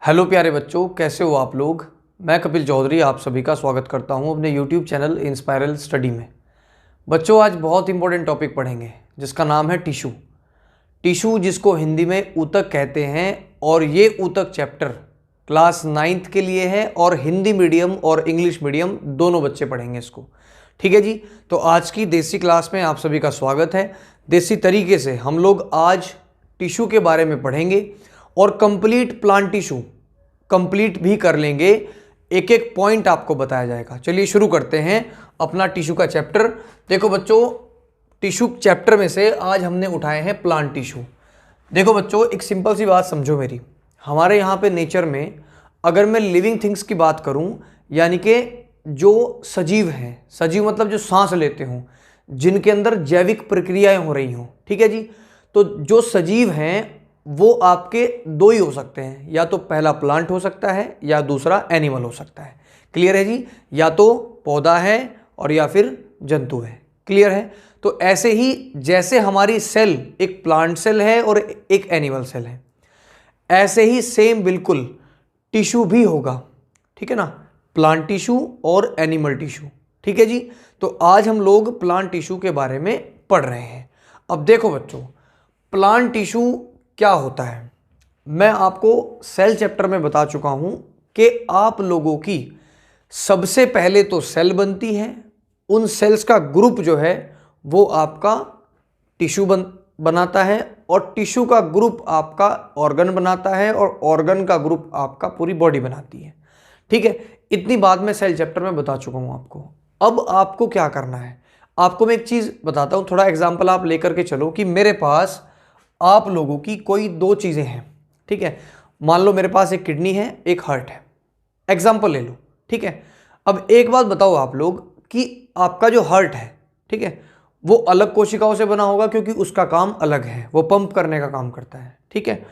Hello प्यारे बच्चों, कैसे हो आप लोग। मैं कपिल चौधरी आप सभी का स्वागत करता हूं अपने यूट्यूब चैनल इंस्पायरल स्टडी में। बच्चों, आज बहुत इंपॉर्टेंट टॉपिक पढ़ेंगे जिसका नाम है टिशू। टिशू जिसको हिंदी में ऊतक कहते हैं और ये ऊतक चैप्टर क्लास 9th के लिए है और हिंदी मीडियम और इंग्लिश मीडियम दोनों बच्चे पढ़ेंगे इसको। ठीक है जी। तो आज की देसी क्लास में आप सभी का स्वागत है। देसी तरीके से हम लोग आज टिशू के बारे में पढ़ेंगे और कंप्लीट प्लांट टिशू कंप्लीट भी कर लेंगे। एक एक पॉइंट आपको बताया जाएगा। चलिए शुरू करते हैं अपना टिशू का चैप्टर। देखो बच्चों, टिशू चैप्टर में से आज हमने उठाए हैं प्लांट टिशू। देखो बच्चों, एक सिंपल सी बात समझो मेरी। हमारे यहाँ पे नेचर में अगर मैं लिविंग थिंग्स की बात करूँ, यानी कि जो सजीव हैं, सजीव मतलब जो सांस लेते हों, जिनके अंदर जैविक प्रक्रियाएं हो रही हों, ठीक है जी। तो जो सजीव हैं वो आपके दो ही हो सकते हैं, या तो पहला प्लांट हो सकता है या दूसरा एनिमल हो सकता है। क्लियर है जी। या तो पौधा है और या फिर जंतु है। क्लियर है। तो ऐसे ही जैसे हमारी सेल एक प्लांट सेल है और एक एनिमल सेल है, ऐसे ही सेम बिल्कुल टिश्यू भी होगा। ठीक है ना, प्लांट टिश्यू और एनिमल टिश्यू। ठीक है जी। तो आज हम लोग प्लांट टिश्यू के बारे में पढ़ रहे हैं। अब देखो बच्चों, प्लांट टिश्यू क्या होता है, मैं आपको सेल चैप्टर में बता चुका हूं कि आप लोगों की सबसे पहले तो सेल बनती है। उन सेल्स का ग्रुप जो है वो आपका टिश्यू बनाता है और टिश्यू का ग्रुप आपका ऑर्गन बनाता है और ऑर्गन का ग्रुप आपका पूरी बॉडी बनाती है। ठीक है, इतनी बात मैं सेल चैप्टर में बता चुका हूं आपको। अब आपको क्या करना है, आपको मैं एक चीज़ बताता हूं। थोड़ा एग्जाम्पल आप लेकर के चलो कि मेरे पास आप लोगों की कोई दो चीज़ें हैं। ठीक है, मान लो मेरे पास एक किडनी है, एक हार्ट है, एग्जाम्पल ले लो। ठीक है, अब एक बात बताओ आप लोग कि आपका जो हार्ट है, ठीक है, वो अलग कोशिकाओं से बना होगा क्योंकि उसका काम अलग है, वो पंप करने का काम करता है। ठीक है,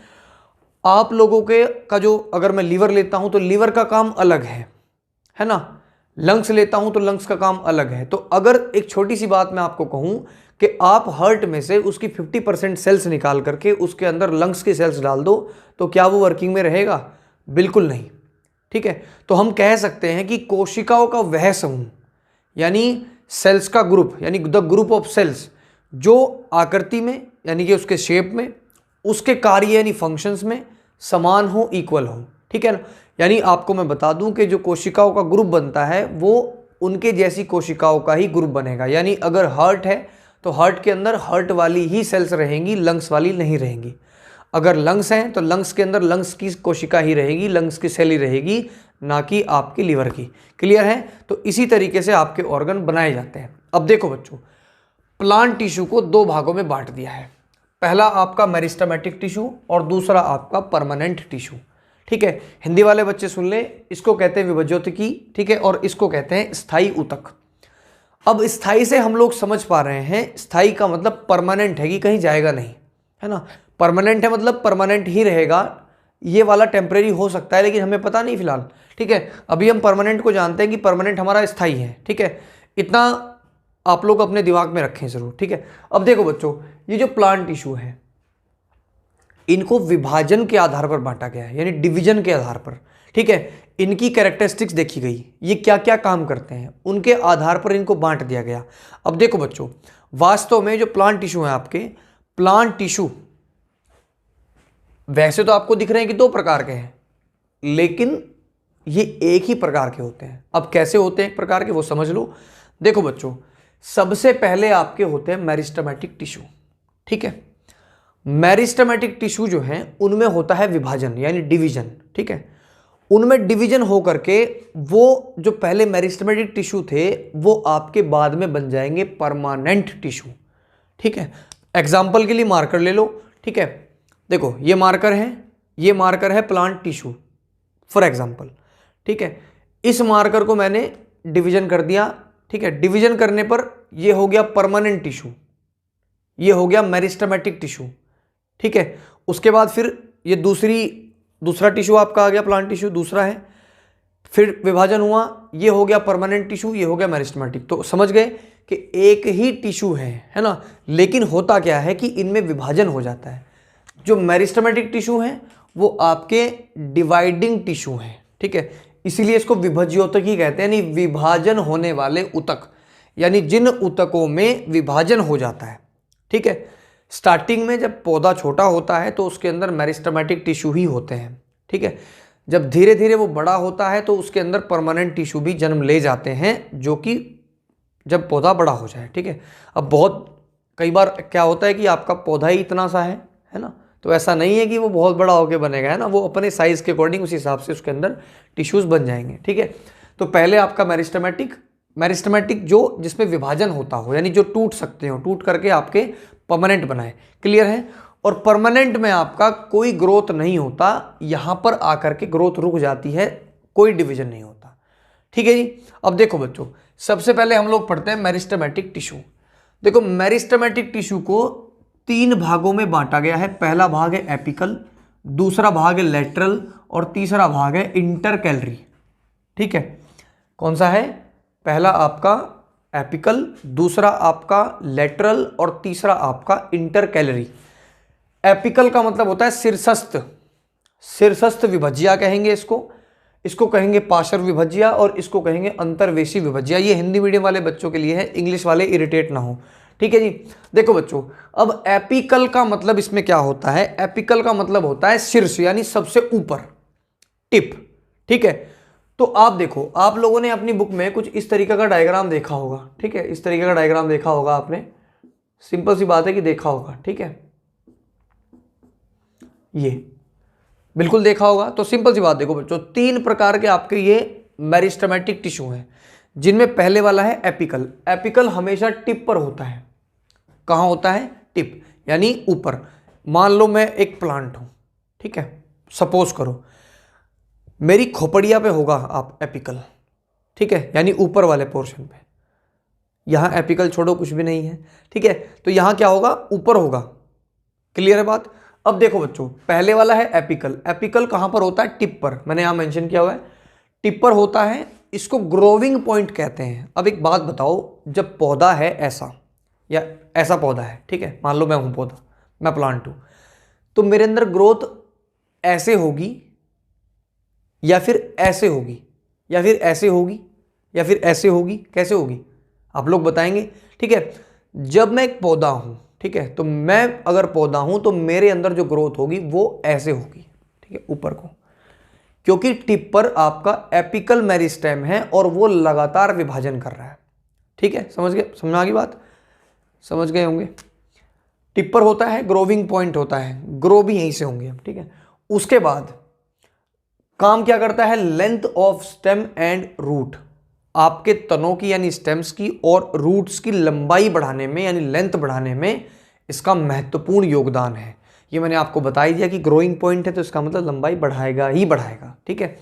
आप लोगों के का जो अगर मैं लीवर लेता हूं तो लीवर का काम अलग है ना। लंग्स लेता हूं तो लंग्स का काम अलग है। तो अगर एक छोटी सी बात मैं आपको कहूं कि आप हार्ट में से उसकी 50% सेल्स निकाल करके उसके अंदर लंग्स की सेल्स डाल दो, तो क्या वो वर्किंग में रहेगा? बिल्कुल नहीं। ठीक है, तो हम कह सकते हैं कि कोशिकाओं का वह समूह, यानी सेल्स का ग्रुप, यानी द ग्रुप ऑफ सेल्स, जो आकृति में यानी कि उसके शेप में, उसके कार्य यानी फंक्शंस में समान हो, इक्वल हो। ठीक है ना। यानी आपको मैं बता दूं कि जो कोशिकाओं का ग्रुप बनता है वो उनके जैसी कोशिकाओं का ही ग्रुप बनेगा। यानी अगर हार्ट है तो हार्ट के अंदर हार्ट वाली ही सेल्स रहेंगी, लंग्स वाली नहीं रहेंगी। अगर लंग्स हैं तो लंग्स के अंदर लंग्स की कोशिका ही रहेगी, लंग्स की सेल ही रहेगी, ना कि आपकी लीवर की। क्लियर है। तो इसी तरीके से आपके ऑर्गन बनाए जाते हैं। अब देखो बच्चों, प्लांट टिश्यू को दो भागों में बांट दिया है। पहला आपका मेरिस्टेमेटिक टिश्यू और दूसरा आपका परमानेंट टिश्यू। ठीक है, हिंदी वाले बच्चे सुन ले, इसको कहते हैं विभज्योतिकी। ठीक है, और इसको कहते हैं स्थायी ऊतक। अब स्थायी से हम लोग समझ पा रहे हैं, स्थायी का मतलब परमानेंट है कि कहीं जाएगा नहीं, है ना। परमानेंट है मतलब परमानेंट ही रहेगा। ये वाला टेम्परेरी हो सकता है लेकिन हमें पता नहीं फिलहाल। ठीक है, अभी हम परमानेंट को जानते हैं कि परमानेंट हमारा स्थायी है। ठीक है, इतना आप लोग अपने दिमाग में रखें जरूर। ठीक है, अब देखो बच्चों, ये जो प्लांट टिश्यू है इनको विभाजन के आधार पर बांटा गया है, यानी डिवीजन के आधार पर। ठीक है, इनकी कैरेक्टरिस्टिक्स देखी गई, ये क्या क्या काम करते हैं, उनके आधार पर इनको बांट दिया गया। अब देखो बच्चों, वास्तव में जो प्लांट टिश्यू है आपके, प्लांट टिश्यू वैसे तो आपको दिख रहे हैं कि दो प्रकार के हैं, लेकिन ये एक ही प्रकार के होते हैं। अब कैसे होते हैं एक प्रकार के, वो समझ लो। देखो बच्चों, सबसे पहले आपके होते हैं मेरिस्टेमेटिक टिश्यू। ठीक है, मेरिस्टेमेटिक टिश्यू जो है उनमें होता है विभाजन यानी डिवीजन। ठीक है, उनमें डिवीजन हो करके वो जो पहले मेरिस्टेमेटिक टिश्यू थे वो आपके बाद में बन जाएंगे परमानेंट टिश्यू। ठीक है, एग्जाम्पल के लिए मार्कर ले लो। ठीक है, देखो ये मार्कर है, ये मार्कर है प्लांट टिश्यू फॉर एग्जाम्पल। ठीक है, इस मार्कर को मैंने डिवीजन कर दिया। ठीक है, डिवीजन करने पर ये हो गया परमानेंट टिश्यू, ये हो गया मेरिस्टेमेटिक टिश्यू। ठीक है, उसके बाद फिर ये दूसरा टिश्यू आपका आ गया, प्लांट टिश्यू दूसरा है, फिर विभाजन हुआ, ये हो गया परमानेंट टिश्यू, ये हो गया मेरिस्टेमेटिक। तो समझ गए कि एक ही टिश्यू है ना। लेकिन होता क्या है कि इनमें विभाजन हो जाता है। जो मेरिस्टेमेटिक टिश्यू है वो आपके डिवाइडिंग टिश्यू हैं, ठीक है। इसीलिए इसको विभज्योतकी कहते हैं, यानी विभाजन होने वाले ऊतक, यानी जिन ऊतकों में विभाजन हो जाता है, ठीक है। स्टार्टिंग में जब पौधा छोटा होता है तो उसके अंदर मेरिस्टेमेटिक टिश्यू ही होते हैं, ठीक है। जब धीरे धीरे वो बड़ा होता है तो उसके अंदर परमानेंट टिश्यू भी जन्म ले जाते हैं, जो कि जब पौधा बड़ा हो जाए, ठीक है। अब बहुत कई बार क्या होता है कि आपका पौधा ही इतना सा है ना, तो ऐसा नहीं है कि वो बहुत बड़ा होके बनेगा, है ना, वो अपने साइज के अकॉर्डिंग उस हिसाब से उसके अंदर टिश्यूज बन जाएंगे, ठीक है। तो पहले आपका मेरिस्टेमेटिक जो जिसमें विभाजन होता हो, यानी जो टूट सकते हो, टूट करके आपके परमानेंट बनाए, क्लियर है। और परमानेंट में आपका कोई ग्रोथ नहीं होता, यहां पर आकर के ग्रोथ रुक जाती है, कोई डिवीजन नहीं होता, ठीक है जी। अब देखो बच्चों, सबसे पहले हम लोग पढ़ते हैं मेरिस्टेमेटिक टिश्यू। देखो मेरिस्टेमेटिक टिश्यू को 3 भागों में बांटा गया है। पहला भाग है एपिकल, दूसरा भाग है लेटरल और तीसरा भाग है इंटरकैलरी, ठीक है। कौन सा है? पहला आपका एपिकल, दूसरा आपका लेटरल और तीसरा आपका इंटरकैलरी। एपिकल का मतलब होता है शीर्षस्थ विभज्या कहेंगे इसको कहेंगे पार्श्व विभज्या और इसको कहेंगे अंतर्वेशी विभज्या। ये हिंदी मीडियम वाले बच्चों के लिए है, इंग्लिश वाले इरिटेट ना हो, ठीक है जी। देखो बच्चों, अब एपिकल का मतलब इसमें क्या होता है? एपिकल का मतलब होता है शीर्ष, यानी सबसे ऊपर, टिप, ठीक है। तो आप देखो, आप लोगों ने अपनी बुक में कुछ इस तरीके का डायग्राम देखा होगा, ठीक है। इस तरीके का डायग्राम देखा होगा आपने, सिंपल सी बात है कि देखा होगा, ठीक है। ये बिल्कुल देखा होगा। तो सिंपल सी बात, देखो बच्चों, 3 प्रकार के आपके ये मेरिस्टेमेटिक टिश्यू हैं, जिनमें पहले वाला है एपिकल। एपिकल हमेशा टिप पर होता है। कहाँ होता है? टिप, यानी ऊपर। मान लो मैं एक प्लांट हूं, ठीक है, सपोज करो मेरी खोपड़िया पे होगा आप एपिकल, ठीक है, यानी ऊपर वाले पोर्शन पे। यहां एपिकल छोड़ो, कुछ भी नहीं है, ठीक है। तो यहां क्या होगा? ऊपर होगा, क्लियर है बात। अब देखो बच्चों, पहले वाला है एपिकल। एपिकल कहां पर होता है? टिप पर। मैंने यहां मेंशन किया हुआ है, टिप पर होता है, इसको ग्रोविंग पॉइंट कहते हैं। अब एक बात बताओ, जब पौधा है ऐसा या ऐसा पौधा है, ठीक है, मान लो मैं हूं पौधा, मैं प्लांट हूं, तो मेरे अंदर ग्रोथ ऐसे होगी या फिर ऐसे होगी या फिर ऐसे होगी या फिर ऐसे होगी? कैसे होगी आप लोग बताएंगे, ठीक है। जब मैं एक पौधा हूं, ठीक है, तो मैं अगर पौधा हूं तो मेरे अंदर जो ग्रोथ होगी वो ऐसे होगी, ठीक है, ऊपर को, क्योंकि टिप पर आपका एपिकल मेरिस्टेम है और वो लगातार विभाजन कर रहा है, ठीक है। समझ गए? समझ में आ गई बात? समझ गए होंगे। टिप पर होता है, ग्रोविंग पॉइंट होता है, ग्रो भी यहीं से होंगे, ठीक है। उसके बाद काम क्या करता है? Length of stem and root, आपके तनों की यानी स्टेम्स की और रूट्स की लंबाई बढ़ाने में यानी लेंथ बढ़ाने में इसका महत्वपूर्ण योगदान है। ये मैंने आपको बता ही दिया कि ग्रोइंग पॉइंट है तो इसका मतलब लंबाई बढ़ाएगा ही बढ़ाएगा, ठीक है।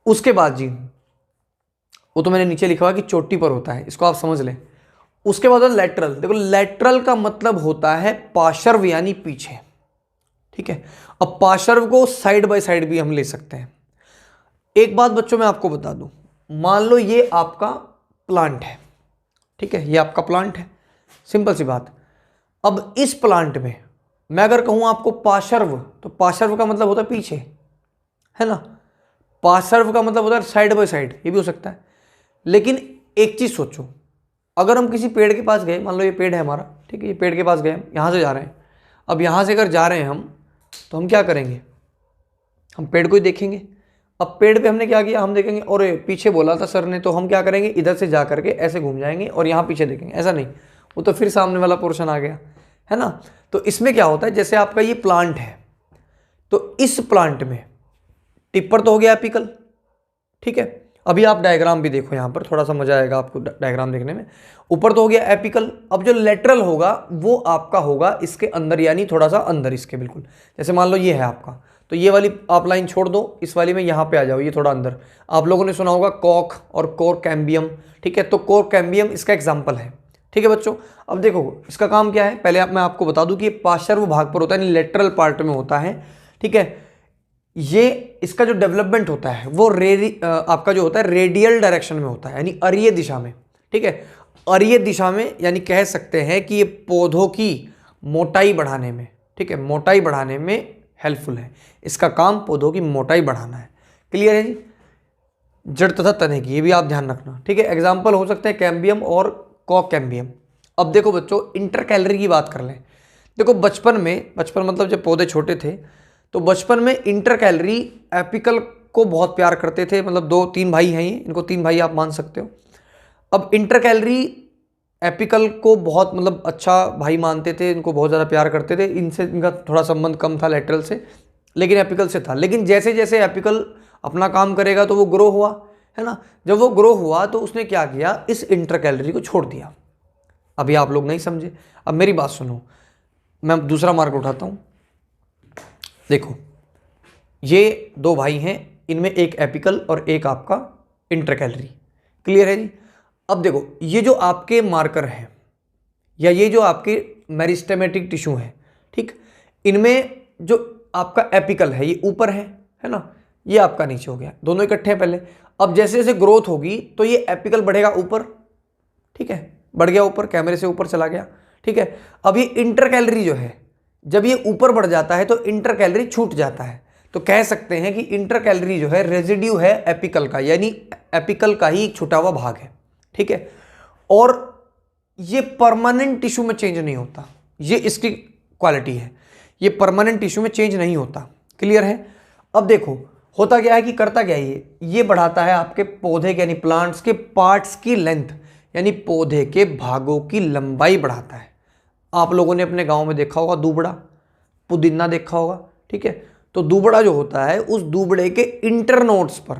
उसके बाद जी, वो तो मैंने नीचे लिखा हुआ कि चोटी पर होता है, इसको आप समझ लें। उसके बाद लेटरल। देखो, लेटरल का मतलब होता है पार्श्व यानी पीछे, ठीक है। अब पार्श्व को साइड बाय साइड भी हम ले सकते हैं। एक बात बच्चों मैं आपको बता दूं, मान लो ये आपका प्लांट है, ठीक है, ये आपका प्लांट है, सिंपल सी बात। अब इस प्लांट में मैं अगर कहूं आपको पार्श्व, तो पार्श्व का मतलब होता है पीछे, है ना। पार्श्व का मतलब होता है साइड बाय साइड, ये भी हो सकता है। लेकिन एक चीज सोचो, अगर हम किसी पेड़ के पास गए, मान लो ये पेड़ है हमारा, ठीक है, ये पेड़ के पास गए, हम यहां से जा रहे हैं। अब यहां से अगर जा रहे हैं हम, तो हम क्या करेंगे? हम पेड़ को ही देखेंगे। अब पेड़ पे हमने क्या किया? हम देखेंगे और पीछे बोला था सर ने, तो हम क्या करेंगे? इधर से जा करके ऐसे घूम जाएंगे और यहाँ पीछे देखेंगे। ऐसा नहीं, वो तो फिर सामने वाला पोर्शन आ गया, है ना। तो इसमें क्या होता है, जैसे आपका ये प्लांट है, तो इस प्लांट में टिप पर तो हो गया एपिकल, ठीक है। अभी आप डायग्राम भी देखो, यहाँ पर थोड़ा सा मजा आएगा आपको डायग्राम देखने में। ऊपर तो हो गया एपिकल। अब जो लेटरल होगा वो आपका होगा इसके अंदर, यानी थोड़ा सा अंदर इसके, बिल्कुल। जैसे मान लो ये है आपका, तो ये वाली आप लाइन छोड़ दो, इस वाली में यहाँ पे आ जाओ, ये थोड़ा अंदर। आप लोगों ने सुना होगा कॉक और कोर कैम्बियम, ठीक है, तो कोर कैम्बियम इसका एग्जाम्पल है, ठीक है बच्चों। अब देखो इसका काम क्या है, पहले मैं आपको बता दूं कि ये पार्श्व भाग पर होता है, यानी लेटरल पार्ट में होता है, ठीक है। ये इसका जो डेवलपमेंट होता है वो आपका जो होता है रेडियल डायरेक्शन में होता है, यानी अरीय दिशा में, ठीक है। अरीय दिशा में, यानी कह सकते हैं कि ये पौधों की मोटाई बढ़ाने में, ठीक है, मोटाई बढ़ाने में हेल्पफुल है। इसका काम पौधों की मोटाई बढ़ाना है। क्लियर है जी। जड़ तथा तने की, ये भी आप ध्यान रखना, ठीक है। एग्जाम्पल हो सकते हैं कैम्बियम और कॉकैम्बियम। अब देखो बच्चों, इंटर कैलोरी की बात कर लें। देखो बचपन मतलब जब पौधे छोटे थे तो बचपन में इंटर कैलोरी एपिकल को बहुत प्यार करते थे। मतलब 2-3 भाई हैं ये, इनको 3 भाई आप मान सकते हो। अब इंटर कैलोरी एपिकल को बहुत मतलब अच्छा भाई मानते थे, इनको बहुत ज़्यादा प्यार करते थे। इनसे इनका थोड़ा संबंध कम था लेटरल से, लेकिन एपिकल से था। लेकिन जैसे जैसे एपिकल अपना काम करेगा तो वो ग्रो हुआ, है ना। जब वो ग्रो हुआ तो उसने क्या किया, इस इंटर कैलोरी को छोड़ दिया। अभी आप लोग नहीं समझे, अब मेरी बात सुनो, मैं दूसरा मार्क उठाता हूँ। देखो ये 2 भाई हैं, इनमें एक एपिकल और एक आपका इंटर कैलोरी। क्लियर है जी। अब देखो ये जो आपके मार्कर हैं या ये जो आपके मेरिस्टेमेटिक टिश्यू हैं, ठीक, इनमें जो आपका एपिकल है ये ऊपर है ना, ये आपका नीचे हो गया, दोनों इकट्ठे हैं पहले। अब जैसे जैसे ग्रोथ होगी तो ये एपिकल बढ़ेगा ऊपर, ठीक है, बढ़ गया ऊपर, कैमरे से ऊपर चला गया, ठीक है। अब ये इंटर कैलोरी जो है, जब ये ऊपर बढ़ जाता है तो इंटर कैलोरी छूट जाता है। तो कह सकते हैं कि इंटर कैलोरी जो है रेजिड्यू है एपिकल का, यानी एपिकल का ही एक छुटा हुआ भाग है, ठीक है। और ये परमानेंट टिश्यू में चेंज नहीं होता, ये इसकी क्वालिटी है, ये परमानेंट टिश्यू में चेंज नहीं होता। क्लियर है। अब देखो होता क्या है कि करता क्या है, ये बढ़ाता है आपके पौधे के यानी प्लांट्स के पार्ट्स की लेंथ, यानी पौधे के भागों की लंबाई बढ़ाता है। आप लोगों ने अपने गांव में देखा होगा दूबड़ा, पुदीना देखा होगा, ठीक है। तो दूबड़ा जो होता है उस दूबड़े के इंटरनोड्स पर,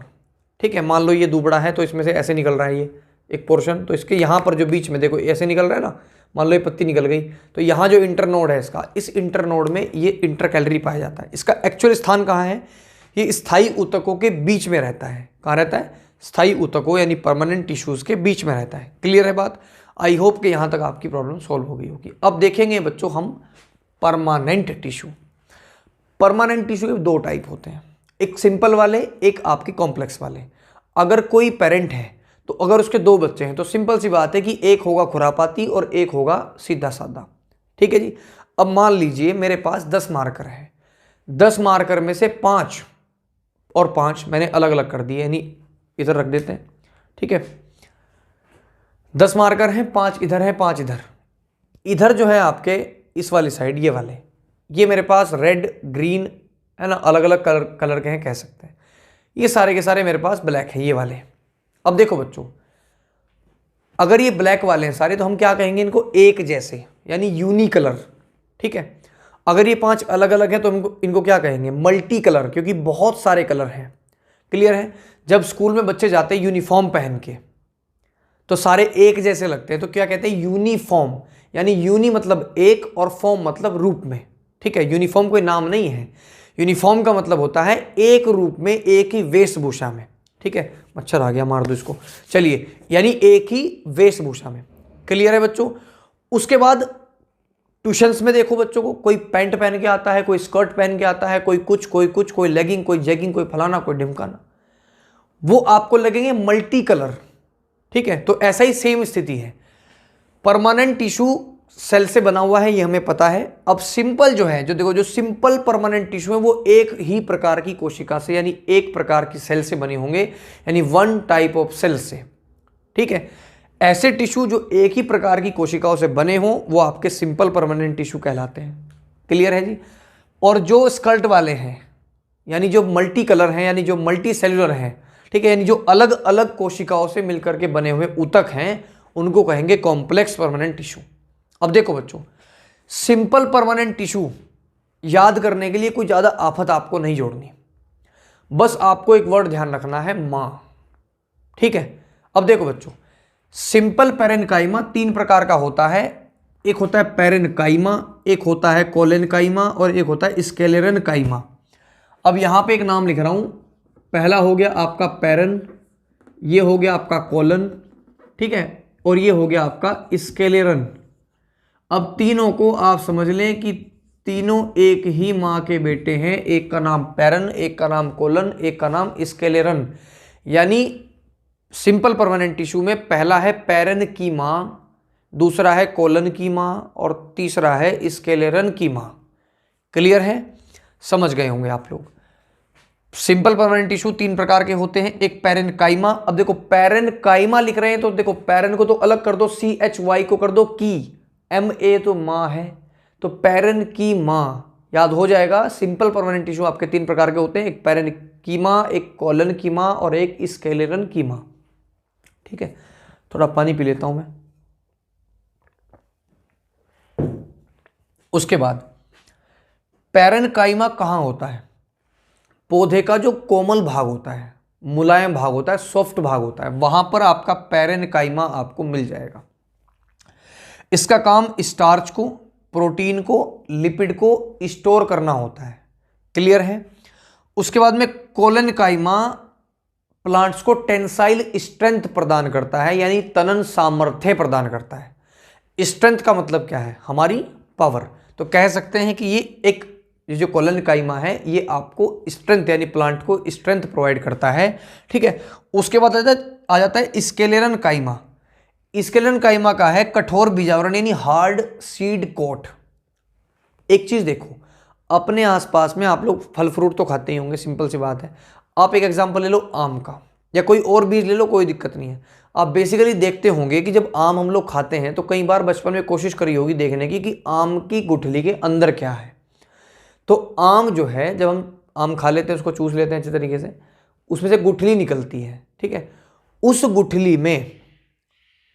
ठीक है, मान लो ये दूबड़ा है तो इसमें से ऐसे निकल रहा है ये एक पोर्शन, तो इसके यहाँ पर जो बीच में देखो ऐसे निकल रहा है ना, मान लो ये पत्ती निकल गई, तो यहाँ जो इंटरनोड है इसका, इस इंटरनोड में ये इंटर कैलोरी पाया जाता है। इसका एक्चुअल स्थान कहाँ है, ये स्थायी ऊतकों के बीच में रहता है। कहाँ रहता है, स्थायी ऊतकों यानी परमानेंट टिश्यूज के बीच में रहता है। क्लियर है बात। आई होप कि यहाँ तक आपकी प्रॉब्लम सॉल्व हो गई होगी। अब देखेंगे बच्चों हम परमानेंट टिश्यू। परमानेंट टिश्यू के 2 टाइप होते हैं, एक सिंपल वाले, एक आपके कॉम्प्लेक्स वाले। अगर कोई पेरेंट है तो अगर उसके 2 बच्चे हैं तो सिंपल सी बात है कि एक होगा खुरापाती और एक होगा सीधा साधा, ठीक है जी। अब मान लीजिए मेरे पास 10 मार्कर है, 10 मार्कर में से 5 और 5 मैंने अलग अलग कर दिए, यानी इधर रख देते हैं, ठीक है। 10 मार्कर हैं, 5 इधर है, 5 इधर। इधर जो है आपके इस वाली साइड, ये वाले, ये मेरे पास रेड ग्रीन है ना, अलग अलग कलर के हैं कह सकते हैं। ये सारे के सारे मेरे पास ब्लैक है, ये वाले। अब देखो बच्चों, अगर ये ब्लैक वाले हैं सारे तो हम क्या कहेंगे इनको, एक जैसे, यानी यूनी कलर, ठीक है। अगर ये 5 अलग अलग हैं तो इनको क्या कहेंगे, मल्टी कलर, क्योंकि बहुत सारे कलर हैं। क्लियर है। जब स्कूल में बच्चे जाते हैं यूनिफॉर्म पहन के तो सारे एक जैसे लगते हैं, तो क्या कहते हैं, यूनिफॉर्म, यानी यूनी मतलब एक और फॉर्म मतलब रूप में, ठीक है। यूनिफॉर्म कोई नाम नहीं है, यूनिफॉर्म का मतलब होता है एक रूप में, एक ही वेशभूषा में, ठीक है। मच्छर आ गया, मार दो इसको। चलिए, यानी एक ही वेशभूषा में। क्लियर है बच्चों। उसके बाद ट्यूशंस में देखो बच्चों को, कोई पैंट पहन के आता है, कोई स्कर्ट पहन के आता है, कोई कुछ कोई लेगिंग, कोई जैगिंग, कोई फलाना, कोई ढिमकाना, वो आपको लगेंगे मल्टी कलर, ठीक है। तो ऐसा ही सेम स्थिति है। परमानेंट टिश्यू सेल से बना हुआ है, ये हमें पता है। अब सिंपल जो है, जो देखो, जो सिंपल परमानेंट टिश्यू है वो एक ही प्रकार की कोशिका से, यानी एक प्रकार की सेल से बने होंगे, यानी 1 टाइप ऑफ सेल से, ठीक है। ऐसे टिश्यू जो एक ही प्रकार की कोशिकाओं से बने हों वो आपके सिंपल परमानेंट टिश्यू कहलाते हैं। क्लियर है जी। और जो स्कल्ट वाले हैं, यानी जो मल्टी कलर हैं, यानी जो मल्टी सेलुलर हैं, ठीक है, यानी जो अलग अलग कोशिकाओं से मिलकर के बने हुए ऊतक हैं, उनको कहेंगे कॉम्प्लेक्स परमानेंट टिश्यू। अब देखो बच्चों, सिंपल परमानेंट टिश्यू याद करने के लिए कोई ज़्यादा आफत आपको नहीं जोड़नी, बस आपको एक वर्ड ध्यान रखना है, मां, ठीक है। अब देखो बच्चों, सिंपल पेरेन्काइमा 3 प्रकार का होता है। एक होता है पेरेन्काइमा, एक होता है कोलेनकाइमा और एक होता है स्क्लेरेनकाइमा। अब यहां पे एक नाम लिख रहा हूं, पहला हो गया आपका पेरन, ये हो गया आपका कोलन, ठीक है, और ये हो गया आपका स्क्लेरन। अब तीनों को आप समझ लें कि तीनों एक ही माँ के बेटे हैं, एक का नाम पेरन, एक का नाम कोलन, एक का नाम स्क्लेरन। यानी सिंपल परमानेंट टिश्यू में पहला है पेरन की माँ, दूसरा है कोलन की माँ और तीसरा है स्क्लेरन की माँ। क्लियर है। समझ गए होंगे आप लोग। सिंपल परमानेंट टिश्यू 3 प्रकार के होते हैं। एक पैरेनकाइमा। अब देखो पैरेनकाइमा लिख रहे हैं तो देखो पैरेन को तो अलग कर दो, CHY को कर दो की, MA तो माँ है, तो पैरेन की माँ याद हो जाएगा। सिंपल परमानेंट टिश्यू आपके 3 प्रकार के होते हैं, एक पैरेनकीमा, एक कोलनकीमा और एक स्क्लेरेनकीमा। ठीक है, थोड़ा पानी पी लेता हूं मैं। उसके बाद पैरेनकाइमा कहां होता है? पौधे का जो कोमल भाग होता है, मुलायम भाग होता है, सॉफ्ट भाग होता है, वहां पर आपका पैरेनकाइमा आपको मिल जाएगा। इसका काम स्टार्च को, प्रोटीन को, लिपिड को स्टोर करना होता है। क्लियर है? उसके बाद में कोलनकाइमा प्लांट्स को टेंसाइल स्ट्रेंथ प्रदान करता है, यानी तनन सामर्थ्य प्रदान करता है। स्ट्रेंथ का मतलब क्या है? हमारी पावर। तो कह सकते हैं कि ये जो कोलनकाइमा है ये आपको स्ट्रेंथ यानी प्लांट को स्ट्रेंथ प्रोवाइड करता है। ठीक है, उसके बाद आ जाता है स्क्लेरेनकाइमा। स्क्लेरेनकाइमा का है कठोर बीजावरण यानी हार्ड सीड कोट। एक चीज देखो, अपने आसपास में आप लोग फल फ्रूट तो खाते ही होंगे, सिंपल सी बात है। आप एक एग्जांपल ले लो आम का, या कोई और बीज ले लो, कोई दिक्कत नहीं है। आप बेसिकली देखते होंगे कि जब आम हम लोग खाते हैं तो कई बार बचपन में कोशिश करी होगी देखने की कि आम की गुठली के अंदर क्या है। तो आम जो है, जब हम आम खा लेते हैं, उसको चूस लेते हैं अच्छे तरीके से, उसमें से गुठली निकलती है। ठीक है, उस गुठली में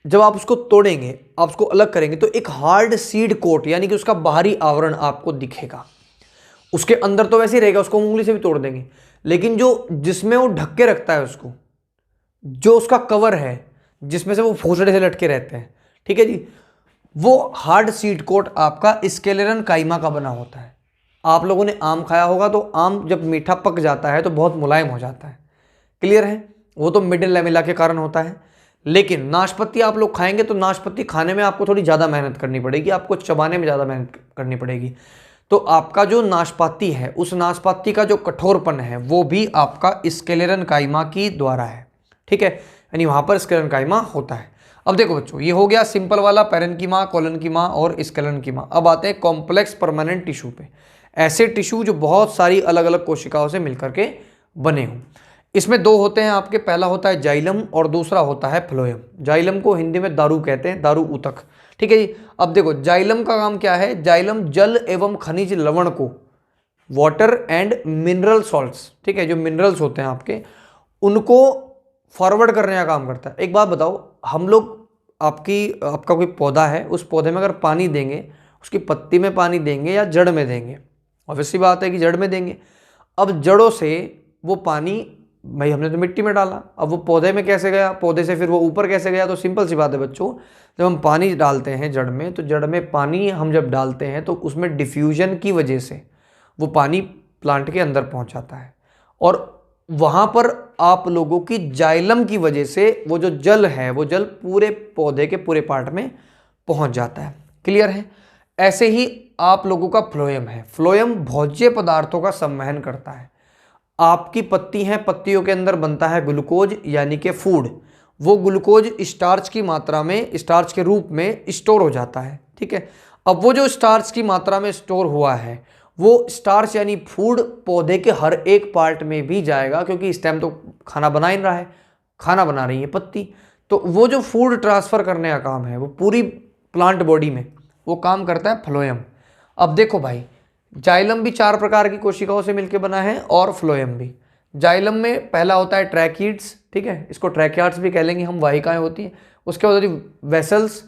जब आप उसको तोड़ेंगे, आप उसको अलग करेंगे तो एक हार्ड सीड कोट यानी कि उसका बाहरी आवरण आपको दिखेगा। उसके अंदर तो वैसे ही रहेगा, उसको उंगली से भी तोड़ देंगे, लेकिन जो जिसमें वो ढक के रखता है उसको, जो उसका कवर है जिसमें से वो फोसड़े से लटके रहते हैं, ठीक है जी, वो हार्ड सीड कोट आपका स्क्लेरेनकाइमा का बना होता है। आप लोगों ने आम खाया होगा तो आम जब मीठा पक जाता है तो बहुत मुलायम हो जाता है। क्लियर है? वो तो मिडिल लेमेला के कारण होता है। लेकिन नाशपाती आप लोग खाएंगे तो नाशपाती खाने में आपको थोड़ी ज़्यादा मेहनत करनी पड़ेगी, आपको चबाने में ज़्यादा मेहनत करनी पड़ेगी। तो आपका जो नाशपाती है, उस नाशपाती का जो कठोरपन है वो भी आपका स्क्लेरेनकाइमा की द्वारा है। ठीक है, यानी वहाँ पर स्क्लेरेनकाइमा होता है। अब देखो बच्चों, ये हो गया सिंपल वाला पैरेनकीमा, कोलनकीमा और स्क्लेरेनकीमा। अब आते हैं कॉम्प्लेक्स परमानेंट टिश्यू पे। ऐसे टिश्यू जो बहुत सारी अलग अलग कोशिकाओं से मिलकर के बने हों। इसमें 2 होते हैं आपके, पहला होता है जाइलम और दूसरा होता है फ्लोएम। जाइलम को हिंदी में दारू कहते हैं, दारू ऊतक। ठीक है जी। अब देखो जाइलम का काम क्या है? जाइलम जल एवं खनिज लवण को, वाटर एंड मिनरल सॉल्ट्स, ठीक है, जो मिनरल्स होते हैं आपके, उनको फॉरवर्ड करने का काम करता है। एक बात बताओ, हम लोग आपका कोई पौधा है, उस पौधे में अगर पानी देंगे, उसकी पत्ती में पानी देंगे या जड़ में देंगे? ऑब्वियसली बात है कि जड़ में देंगे। अब जड़ों से वो पानी, भाई हमने तो मिट्टी में डाला, अब वो पौधे में कैसे गया, पौधे से फिर वो ऊपर कैसे गया? तो सिंपल सी बात है बच्चों, जब हम पानी डालते हैं जड़ में, तो जड़ में पानी हम जब डालते हैं तो उसमें डिफ्यूजन की वजह से वो पानी प्लांट के अंदर पहुंच जाता है, और वहाँ पर आप लोगों की जाइलम की वजह से वो जो जल है, वो जल पूरे पौधे के पूरे पार्ट में पहुँच जाता है। क्लियर है? ऐसे ही आप लोगों का फ्लोएम है। फ्लोएम भोज्य पदार्थों का संवहन करता है। आपकी पत्ती हैं, पत्तियों के अंदर बनता है ग्लूकोज यानी कि फूड। वो ग्लूकोज स्टार्च की मात्रा में, स्टार्च के रूप में स्टोर हो जाता है। ठीक है, अब वो जो स्टार्च की मात्रा में स्टोर हुआ है, वो स्टार्च यानी फूड पौधे के हर एक पार्ट में भी जाएगा, क्योंकि इस टाइम तो खाना बना ही रहा है, खाना बना रही है पत्ती, तो वो जो फूड ट्रांसफर करने का काम है वो पूरी प्लांट बॉडी में वो काम करता है फ्लोएम। अब देखो भाई, जाइलम भी 4 प्रकार की कोशिकाओं से मिलकर बना है और फ्लोएम भी। जाइलम में पहला होता है ट्रैकिड्स, ठीक है, इसको ट्रैकियार्ड्स भी कह लेंगे हम, वाहिकाएं होती हैं। उसके बाद होती है वेसल्स,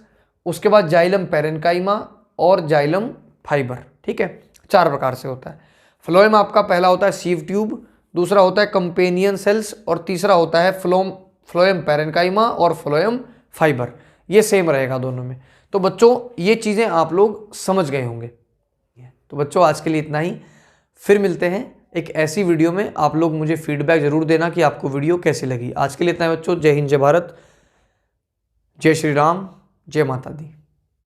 उसके बाद जाइलम पैरेनकाइमा और जाइलम फाइबर। ठीक है, 4 प्रकार से होता है। फ्लोएम आपका पहला होता है सीव ट्यूब, दूसरा होता है कंपेनियन सेल्स और तीसरा होता है फ्लोएम पैरेनकाइमा और फ्लोएम फाइबर। ये सेम रहेगा दोनों में। तो बच्चों ये चीज़ें आप लोग समझ गए होंगे। तो बच्चों आज के लिए इतना ही, फिर मिलते हैं एक ऐसी वीडियो में। आप लोग मुझे फीडबैक जरूर देना कि आपको वीडियो कैसी लगी। आज के लिए इतना है बच्चों। जय हिंद, जय भारत, जय श्री राम, जय माता दी।